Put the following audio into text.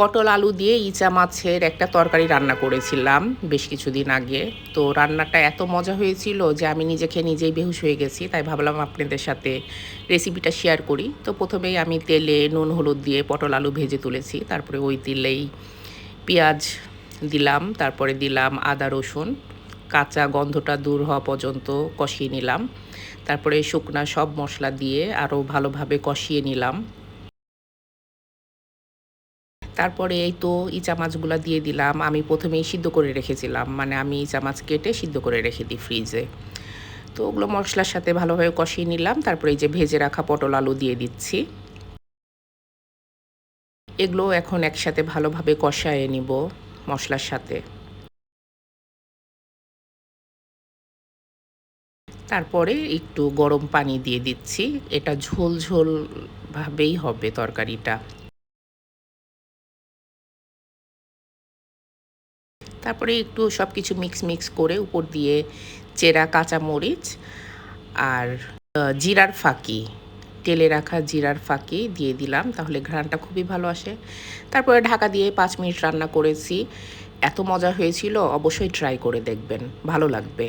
পটল আলু দিয়ে ইচা মাছের একটা তরকারি রান্না করেছিলাম বেশ কিছুদিন আগে। তো রান্নাটা এত মজা হয়েছিল যে আমি নিজে খেয়ে নিজেই বেহুশ হয়ে গেছি। তাই ভাবলাম আপনাদের সাথে রেসিপিটা শেয়ার করি। তো ১ম এই আমি তেলে নুন হলুদ দিয়ে পটল আলু ভেজে তুলেছি। তারপরে ওই তেলেই পেঁয়াজ দিলাম, তারপরে দিলাম আদা রসুন। কাঁচা গন্ধটা দূর হওয়া পর্যন্ত কষিয়ে নিলাম। তারপরে শুকনা সব মসলা দিয়ে আরও ভালোভাবে কষিয়ে নিলাম। তারপরে এই তো ইচা মাছগুলা দিয়ে দিলাম। আমি ১ম এই সিদ্ধ করে রেখেছিলাম। মানে আমি ইচা মাছ কেটে সিদ্ধ করে রেখে দিই ফ্রিজে। তো ওগুলো মসলার সাথে ভালোভাবে কষিয়ে নিলাম। তারপরে এই যে ভেজে রাখা পটল আলু দিয়ে দিচ্ছি। এগুলো এখন একসাথে ভালোভাবে কষায়ে নিব মসলার সাথে। তারপরে একটু গরম পানি দিয়ে দিচ্ছি। এটা ঝোল, ঝোল ভাবেই হবে তরকারিটা। তারপরে একটু সবকিছু মিক্স করে উপর দিয়ে চেরা কাঁচামরিচ আর জিরার ফাঁকি, তেলে রাখা জিরার ফাঁকি দিয়ে দিলাম। তাহলে ঘ্রাণটা খুবই ভালো আসে। তারপরে ঢাকা দিয়ে ৫ মিনিট রান্না করেছি। এত মজা হয়েছিল, অবশ্যই ট্রাই করে দেখবেন। ভালো লাগবে।